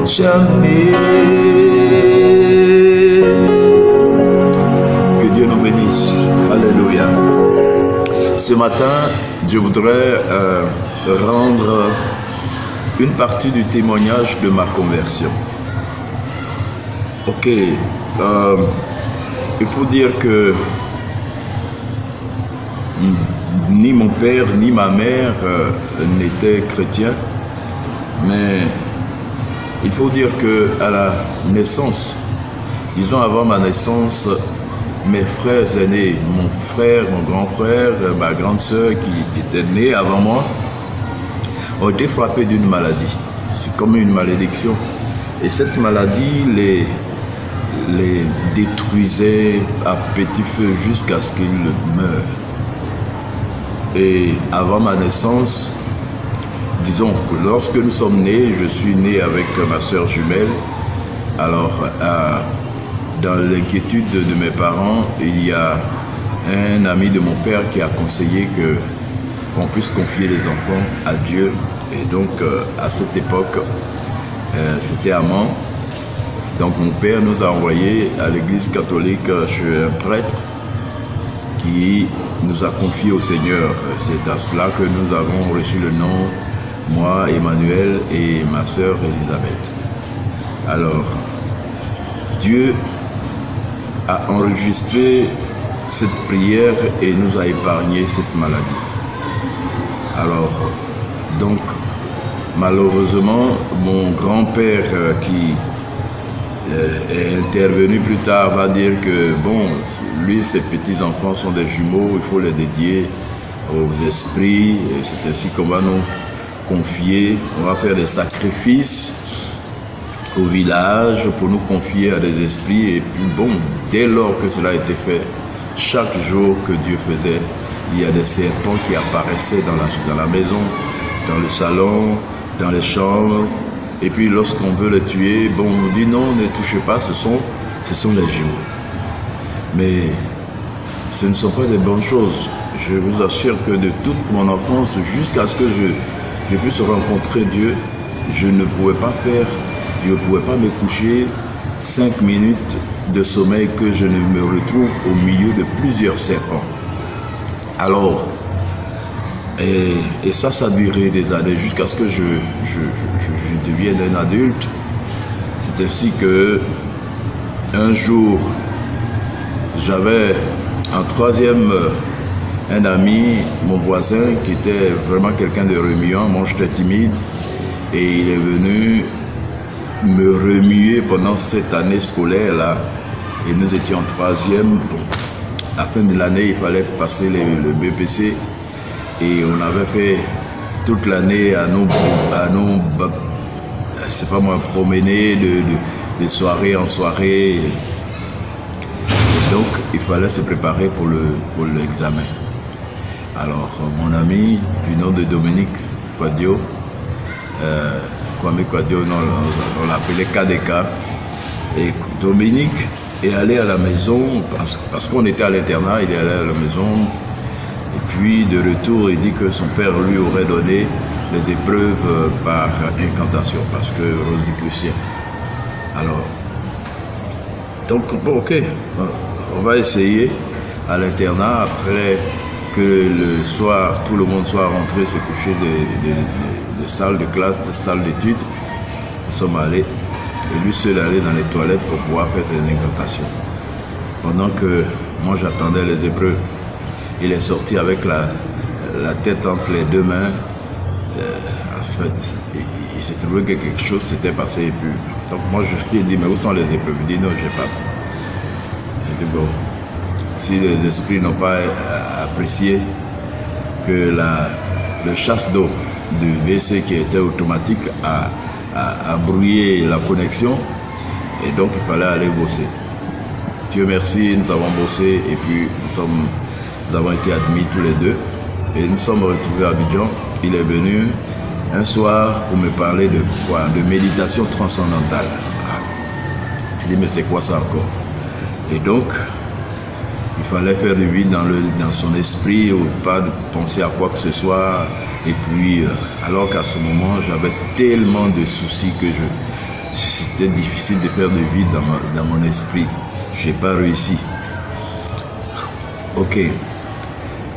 jamais. Que Dieu nous bénisse. Alléluia. Ce matin, je voudrais rendre une partie du témoignage de ma conversion. Ok, il faut dire que ni mon père ni ma mère n'étaient chrétiens, mais il faut dire que à la naissance, disons avant ma naissance, mes frères aînés, mon frère, mon grand frère, ma grande sœur qui était née avant moi, ont été frappés d'une maladie. C'est comme une malédiction. Et cette maladie les détruisait à petit feu jusqu'à ce qu'ils meurent. Et avant ma naissance, disons que lorsque nous sommes nés, je suis né avec ma sœur jumelle. Alors, dans l'inquiétude de mes parents, il y a un ami de mon père qui a conseillé qu'on puisse confier les enfants à Dieu. Et donc, à cette époque, c'était à Mans. Donc, mon père nous a envoyés à l'église catholique chez un prêtre qui nous a confiés au Seigneur. C'est à cela que nous avons reçu le nom, moi, Emmanuel, et ma sœur Elisabeth. Alors, Dieu a enregistré cette prière et nous a épargné cette maladie. Alors, donc, malheureusement, mon grand-père qui est intervenu plus tard va dire que, bon, lui, ses petits-enfants sont des jumeaux, il faut les dédier aux esprits. C'est ainsi qu'on va nous confier, on va faire des sacrifices au village pour nous confier à des esprits. Et puis bon, dès lors que cela a été fait, chaque jour que Dieu faisait, il y a des serpents qui apparaissaient dans la maison, dans le salon, dans les chambres. Et puis lorsqu'on veut les tuer, bon, on dit non, ne touchez pas, ce sont les jumeaux. Mais ce ne sont pas des bonnes choses. Je vous assure que de toute mon enfance, jusqu'à ce que je puisse rencontrer Dieu, je ne pouvais pas me coucher 5 minutes de sommeil que je ne me retrouve au milieu de plusieurs serpents. Alors, et ça a duré des années jusqu'à ce que je devienne un adulte. C'est ainsi que un jour, j'avais en troisième un ami, mon voisin, qui était vraiment quelqu'un de remuant. Moi, j'étais timide et il est venu me remuer pendant cette année scolaire-là. Et nous étions en troisième. À la fin de l'année, il fallait passer le BPC. Et on avait fait toute l'année à nous c'est pas moi, promener de soirée en soirée. Et donc, il fallait se préparer pour l'examen. Alors, mon ami du nom de Dominique Quadio, Kwame Quadio, on l'appelait KDK. Et Dominique est allé à la maison, parce qu'on était à l'internat, il est allé à la maison. Et puis, de retour, il dit que son père lui aurait donné les épreuves par incantation, parce que Rosicrucien. Alors, donc, bon, ok, on va essayer à l'internat, après que le soir, tout le monde soit rentré se coucher des salles de classe, des salles d'études. Nous sommes allés, et lui seul allé dans les toilettes pour pouvoir faire ses incantations. Pendant que moi j'attendais les épreuves, il est sorti avec la tête entre les deux mains. En fait, il s'est trouvé que quelque chose s'était passé. Et puis, donc moi je lui ai dit, mais où sont les épreuves? Il dit, non, j'ai pas. J'ai dit, bon, si les esprits n'ont pas apprécié que le chasse d'eau du WC qui était automatique a brouillé la connexion, et donc il fallait aller bosser. Dieu merci, nous avons bossé et puis nous avons été admis tous les deux et nous sommes retrouvés à Abidjan. Il est venu un soir pour me parler de quoi? De méditation transcendantale. Il dit, mais c'est quoi ça encore? Et donc, il fallait faire du vide dans son esprit, ou pas penser à quoi que ce soit. Et puis, alors qu'à ce moment, j'avais tellement de soucis que C'était difficile de faire de vide dans mon esprit. Je n'ai pas réussi. Ok.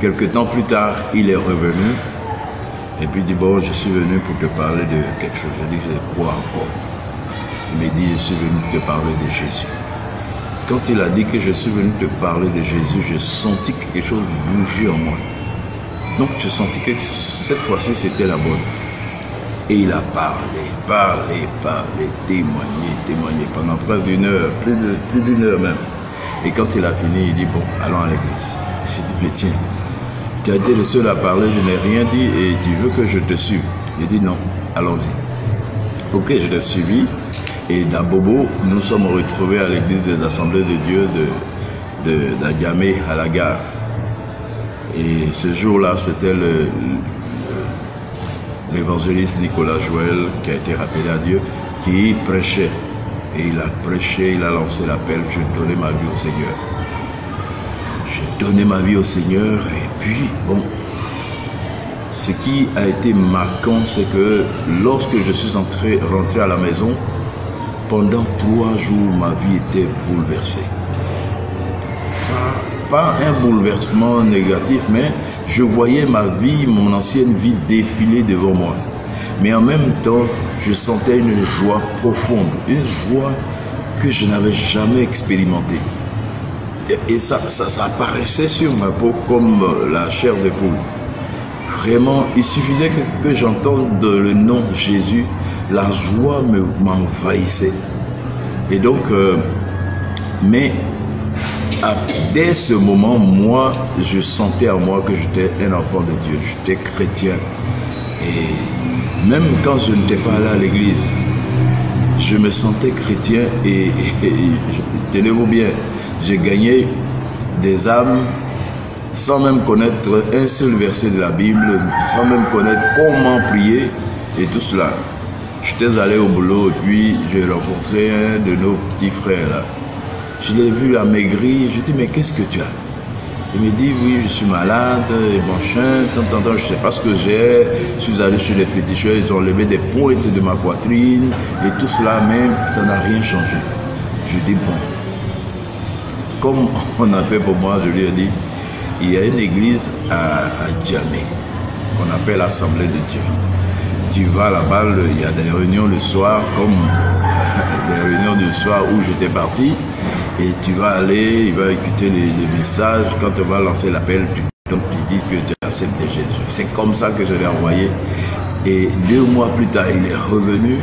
Quelque temps plus tard, il est revenu. Et puis il dit, bon, je suis venu pour te parler de quelque chose. Je dis, c'est quoi encore? Il me dit, je suis venu te parler de Jésus. Quand il a dit que je suis venu te parler de Jésus, j'ai senti que quelque chose bouger en moi. Donc, je sentis que cette fois-ci, c'était la bonne. Et il a parlé, témoigné pendant près d'une heure, plus d'une heure même. Et quand il a fini, il dit, bon, allons à l'église. J'ai dit, mais tiens, tu as été le seul à parler, je n'ai rien dit et tu veux que je te suive? Il dit, non, allons-y. Ok, je l'ai suivi. Et d'Abobo, nous sommes retrouvés à l'église des Assemblées de Dieu d'Agamé à la gare. Et ce jour-là, c'était l'évangéliste Nicolas Joël qui a été rappelé à Dieu, qui prêchait. Et il a prêché, il a lancé l'appel, je donnais ma vie au Seigneur. J'ai donné ma vie au Seigneur et puis, bon, ce qui a été marquant, c'est que lorsque je suis rentré à la maison, pendant 3 jours, ma vie était bouleversée. Pas un bouleversement négatif, mais je voyais ma vie, mon ancienne vie défiler devant moi. Mais en même temps, je sentais une joie profonde, une joie que je n'avais jamais expérimentée. Et ça apparaissait sur ma peau comme la chair de poule. Vraiment, il suffisait que j'entende le nom Jésus, la joie m'envahissait. Et donc, mais dès ce moment, moi, je sentais en moi que j'étais un enfant de Dieu, j'étais chrétien. Et même quand je n'étais pas allé à l'église, je me sentais chrétien et tenez-vous bien, j'ai gagné des âmes sans même connaître un seul verset de la Bible, sans même connaître comment prier et tout cela. J'étais allé au boulot et puis j'ai rencontré un de nos petits frères là. Je l'ai vu amaigri, je lui ai dit mais qu'est-ce que tu as? Il me dit oui je suis malade, et bon chien, tant, je ne sais pas ce que j'ai. Je suis allé chez les féticheurs, ils ont levé des pointes de ma poitrine et tout cela même, ça n'a rien changé. Je lui ai dit bon, comme on a fait pour moi, je lui ai dit, il y a une église à Djamé qu'on appelle l'Assemblée de Dieu. Tu vas là-bas, il y a des réunions le soir, comme les réunions du soir où j'étais parti, et tu vas aller, il va écouter les messages, quand on va lancer l'appel, tu dis que tu acceptes Jésus. C'est comme ça que je l'ai envoyé. Et 2 mois plus tard, il est revenu,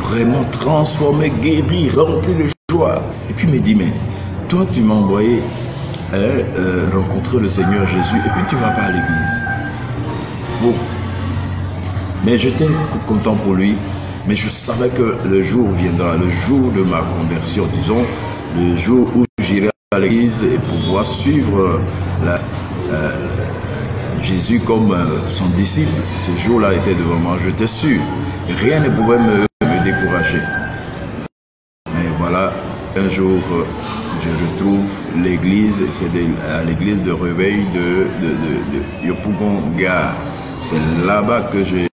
vraiment transformé, guéri, rempli de joie. Et puis il me dit, mais toi tu m'as envoyé rencontrer le Seigneur Jésus, et puis tu ne vas pas à l'église. Bon. Mais j'étais content pour lui, mais je savais que le jour viendra, le jour de ma conversion, disons, le jour où j'irai à l'église et pouvoir suivre Jésus comme son disciple. Ce jour-là était devant moi, j'étais sûr, rien ne pouvait me décourager. Mais voilà, un jour, je retrouve l'église, c'est à l'église de réveil de Yopougon-Gare. C'est là-bas que j'ai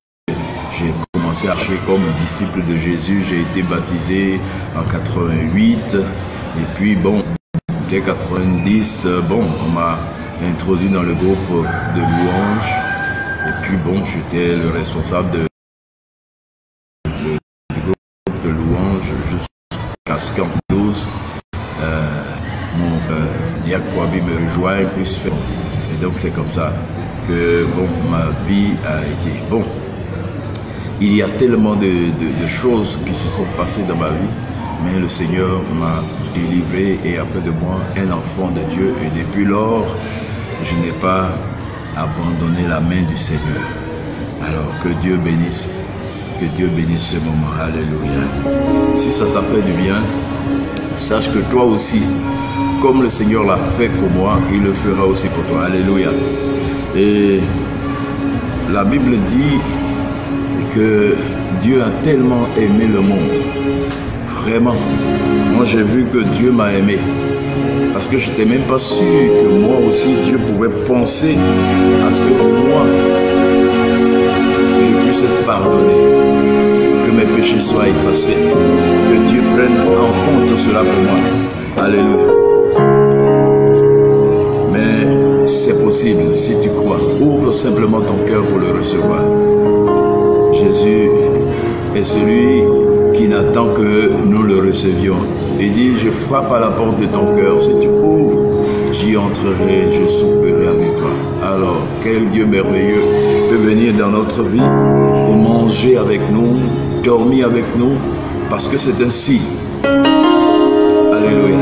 commencé à marcher comme disciple de Jésus. J'ai été baptisé en 88. Et puis, bon, dès 90, bon, on m'a introduit dans le groupe de louanges. Et puis, bon, j'étais le responsable du groupe de louanges jusqu'à 52. Mon diacre Kouabi me rejoint. Et donc, c'est comme ça que, bon, ma vie a été... Bon, il y a tellement de choses qui se sont passées dans ma vie, mais le Seigneur m'a délivré et a fait de moi un enfant de Dieu. Et depuis lors, je n'ai pas abandonné la main du Seigneur. Alors que Dieu bénisse ce moment. Alléluia. Si ça t'a fait du bien, sache que toi aussi, comme le Seigneur l'a fait pour moi, il le fera aussi pour toi. Alléluia. Et la Bible dit que Dieu a tellement aimé le monde. Vraiment. Moi, j'ai vu que Dieu m'a aimé. Parce que je n'étais même pas sûr que moi aussi, Dieu pouvait penser à ce que moi, je puisse être pardonné. Que mes péchés péché soit effacé. Que Dieu prenne en compte cela pour moi. Alléluia. Mais c'est possible si tu crois. Ouvre simplement ton cœur pour le recevoir. Jésus est celui qui n'attend que nous le recevions. Il dit, je frappe à la porte de ton cœur. Si tu ouvres, j'y entrerai, je souperai avec toi. Alors, quel Dieu merveilleux peut venir dans notre vie, manger avec nous, dormir avec nous, parce que c'est ainsi. Alléluia.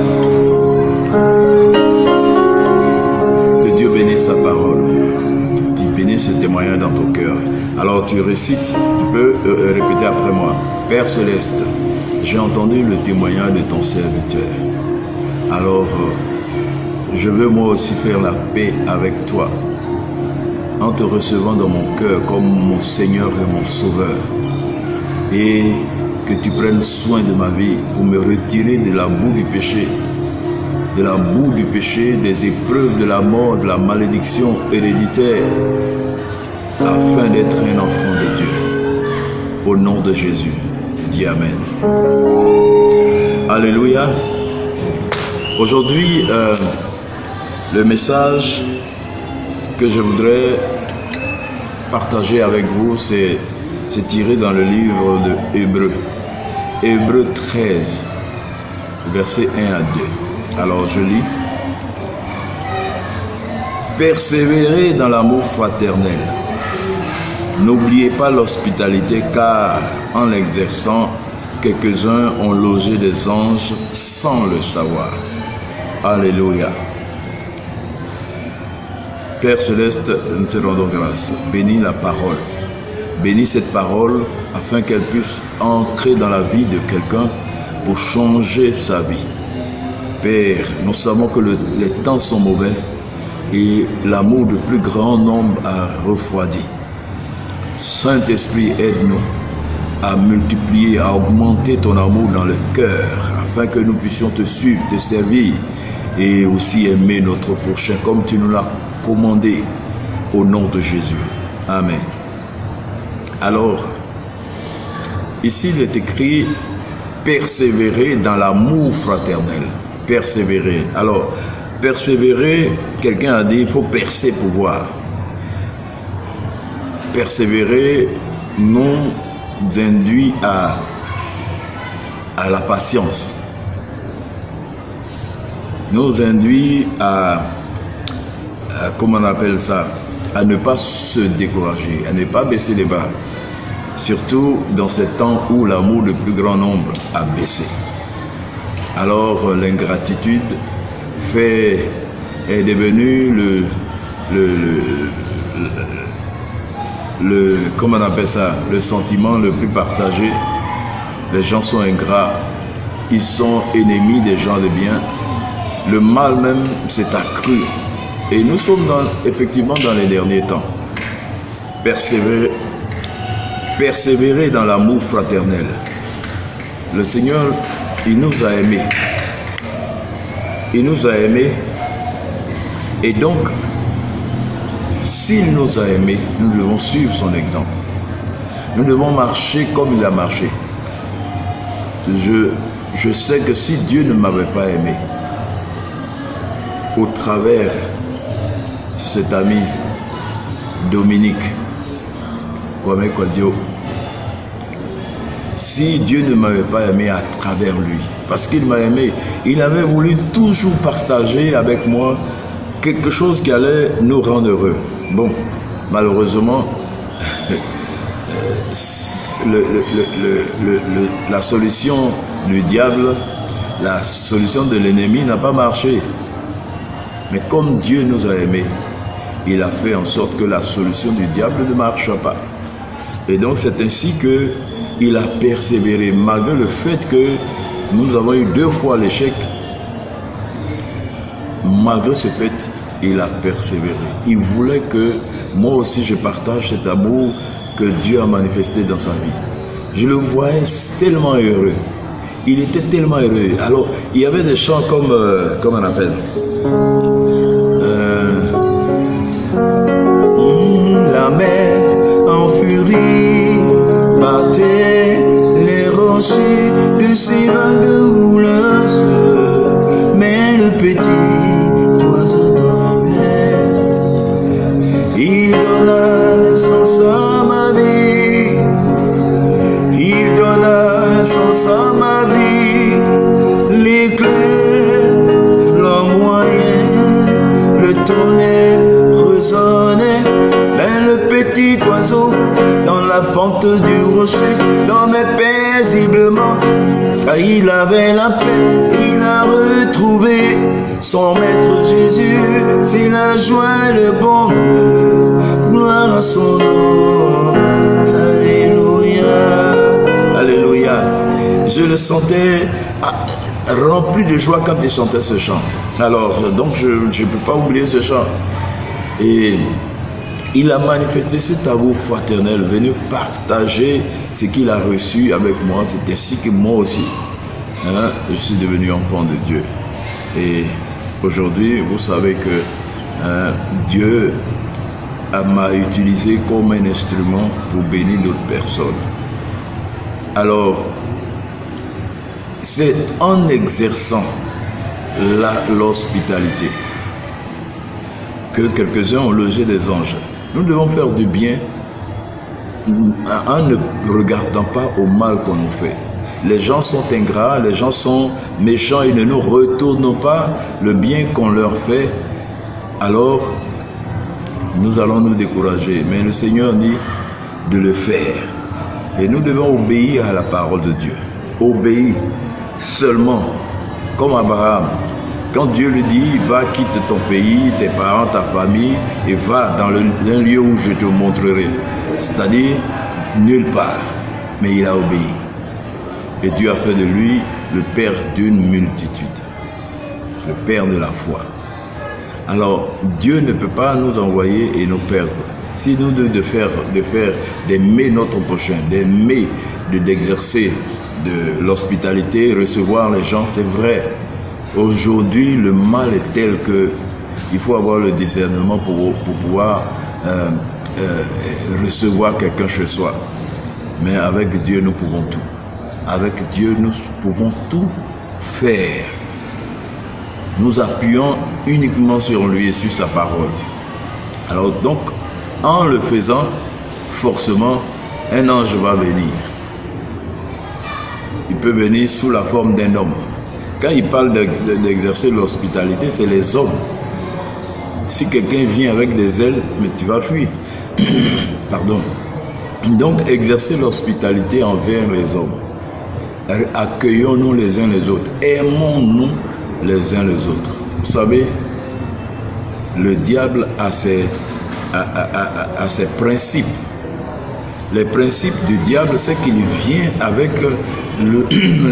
Que Dieu bénisse sa parole. Qu'il bénisse ce témoignage dans ton cœur. Alors tu récites, tu peux répéter après moi. Père Céleste, j'ai entendu le témoignage de ton serviteur. Alors, je veux moi aussi faire la paix avec toi, en te recevant dans mon cœur comme mon Seigneur et mon Sauveur. Et que tu prennes soin de ma vie pour me retirer de la boue du péché, des épreuves de la mort, de la malédiction héréditaire, afin d'être un enfant de Dieu. Au nom de Jésus, dis Amen. Alléluia. Aujourd'hui, le message que je voudrais partager avec vous, c'est tiré dans le livre de Hébreux. Hébreux 13, versets 1 à 2. Alors je lis. Persévérez dans l'amour fraternel. N'oubliez pas l'hospitalité, car en l'exerçant, quelques-uns ont logé des anges sans le savoir. Alléluia. Père Céleste, nous te rendons grâce. Bénis la parole. Bénis cette parole afin qu'elle puisse entrer dans la vie de quelqu'un pour changer sa vie. Père, nous savons que les temps sont mauvais et l'amour de plus grand nombre a refroidi. Saint-Esprit, aide-nous à multiplier, à augmenter ton amour dans le cœur, afin que nous puissions te suivre, te servir et aussi aimer notre prochain comme tu nous l'as commandé, au nom de Jésus. Amen. Alors, ici il est écrit persévérer dans l'amour fraternel. Persévérer. Alors, persévérer, quelqu'un a dit il faut percer pour voir. Persévérer nous induit à la patience, nous induit à comment on appelle ça, à ne pas se décourager, à ne pas baisser les bras, surtout dans ces temps où l'amour de plus grand nombre a baissé. Alors l'ingratitude est devenue comment on appelle ça, le sentiment le plus partagé. Les gens sont ingrats, ils sont ennemis des gens de bien. Le mal même s'est accru. Et nous sommes effectivement dans les derniers temps. Persévérer dans l'amour fraternel. Le Seigneur, il nous a aimés. Il nous a aimés. Et donc, s'il nous a aimés, nous devons suivre son exemple. Nous devons marcher comme il a marché. Je sais que si Dieu ne m'avait pas aimé, au travers cet ami Dominique Kwame Kwadio, si Dieu ne m'avait pas aimé à travers lui, parce qu'il m'a aimé, il avait voulu toujours partager avec moi quelque chose qui allait nous rendre heureux. Bon, malheureusement, la solution du diable, la solution de l'ennemi n'a pas marché. Mais comme Dieu nous a aimés, il a fait en sorte que la solution du diable ne marche pas. Et donc c'est ainsi qu'il a persévéré, malgré le fait que nous avons eu 2 fois l'échec. Malgré ce fait, il a persévéré. Il voulait que moi aussi je partage cet amour que Dieu a manifesté dans sa vie. Je le voyais tellement heureux. Il était tellement heureux. Alors, il y avait des chants comme, comment on appelle, la mer en furie battait les sur ces vagues houleuses, mais le petit oiseau dormait. Il donna sens à ma vie, il donna sens à ma vie, l'éclair flamboyait, le tonnerre résonnait, mais le petit oiseau dans la fente du rocher dormait paisiblement. Car il avait la paix, il a retrouvé son maître Jésus. C'est la joie et le bonheur, gloire à son nom. Alléluia, alléluia. Je le sentais rempli de joie quand il chantait ce chant. Alors, donc je ne peux pas oublier ce chant. Et il a manifesté cet amour fraternel, venu partager ce qu'il a reçu avec moi. C'est ainsi que moi aussi, je suis devenu enfant de Dieu. Et aujourd'hui, vous savez que Dieu m'a utilisé comme un instrument pour bénir d'autres personnes. Alors, c'est en exerçant l'hospitalité que quelques-uns ont logé des anges. Nous devons faire du bien en ne regardant pas au mal qu'on nous fait. Les gens sont ingrats, les gens sont méchants, ils ne nous retournent pas le bien qu'on leur fait. Alors, nous allons nous décourager. Mais le Seigneur dit de le faire. Et nous devons obéir à la parole de Dieu. Obéir seulement, comme Abraham. Quand Dieu lui dit, va, quitte ton pays, tes parents, ta famille, et va dans un lieu où je te montrerai. C'est-à-dire, nulle part. Mais il a obéi. Et Dieu a fait de lui le père d'une multitude. Le père de la foi. Alors, Dieu ne peut pas nous envoyer et nous perdre. Si nous d'aimer notre prochain, d'exercer de l'hospitalité, recevoir les gens, c'est vrai. Aujourd'hui, le mal est tel que il faut avoir le discernement pour pouvoir recevoir quelqu'un chez soi. Mais avec Dieu, nous pouvons tout. Avec Dieu, nous pouvons tout faire. Nous appuyons uniquement sur lui et sur sa parole. Alors donc, en le faisant, forcément, un ange va venir. Il peut venir sous la forme d'un homme. Quand il parle d'exercer l'hospitalité, c'est les hommes. Si quelqu'un vient avec des ailes, mais tu vas fuir. Pardon. Donc, exercer l'hospitalité envers les hommes. Accueillons-nous les uns les autres. Aimons-nous les uns les autres. Vous savez, le diable a ses principes. Les principes du diable, c'est qu'il vient avec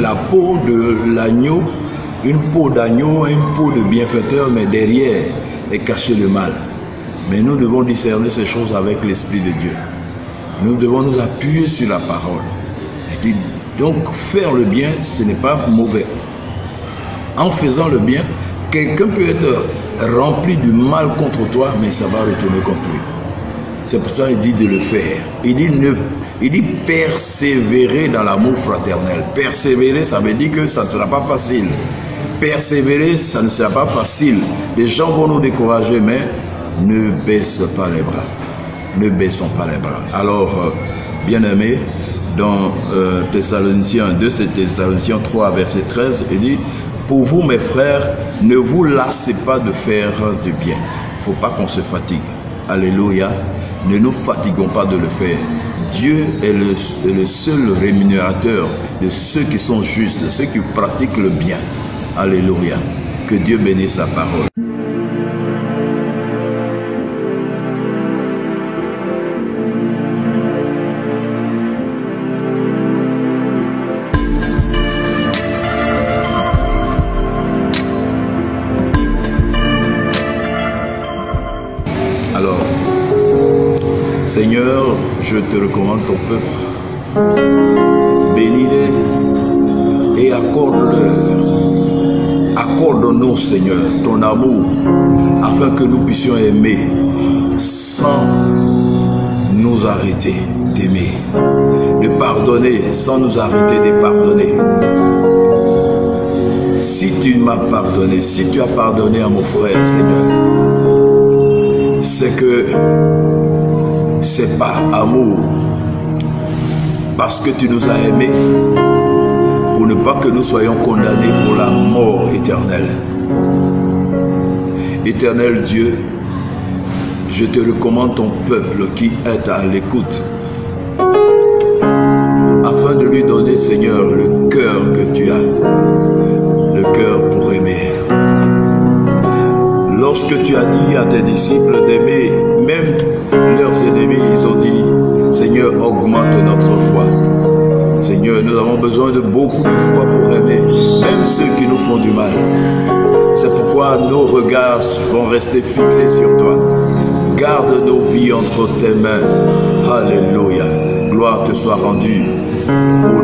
la peau de l'agneau, une peau d'agneau, une peau de bienfaiteur, mais derrière est caché le mal. Mais nous devons discerner ces choses avec l'Esprit de Dieu. Nous devons nous appuyer sur la parole. Et donc, faire le bien, ce n'est pas mauvais. En faisant le bien, quelqu'un peut être rempli du mal contre toi, mais ça va retourner contre lui. C'est pour ça qu'il dit de le faire. Il dit persévérer dans l'amour fraternel. Persévérer, ça veut dire que ça ne sera pas facile. Persévérer, ça ne sera pas facile. Les gens vont nous décourager, mais ne baisse pas les bras. Ne baissons pas les bras. Alors, bien-aimés, dans Thessaloniciens 2, c'est Thessaloniciens 3, verset 13, il dit, pour vous, mes frères, ne vous lassez pas de faire du bien. Il ne faut pas qu'on se fatigue. Alléluia. Ne nous fatiguons pas de le faire. Dieu est le seul rémunérateur de ceux qui sont justes, de ceux qui pratiquent le bien. Alléluia. Que Dieu bénisse sa parole. Alors, Seigneur, je te recommande ton peuple. Bénis-les et accorde-leur. Accorde-nous, Seigneur, ton amour, afin que nous puissions aimer sans nous arrêter d'aimer. de pardonner sans nous arrêter de pardonner. Si tu m'as pardonné, si tu as pardonné à mon frère, Seigneur, c'est que c'est par amour, parce que tu nous as aimés, pour ne pas que nous soyons condamnés pour la mort éternelle. Éternel Dieu, je te recommande ton peuple qui est à l'écoute, afin de lui donner, Seigneur, le cœur que tu as, le cœur pour aimer. Lorsque tu as dit à tes disciples d'aimer, même leurs ennemis, ils ont dit, Seigneur, augmente notre foi. Seigneur, nous avons besoin de beaucoup de foi pour aimer, même ceux qui nous font du mal. C'est pourquoi nos regards vont rester fixés sur toi. Garde nos vies entre tes mains. Alléluia. Gloire te soit rendue. Au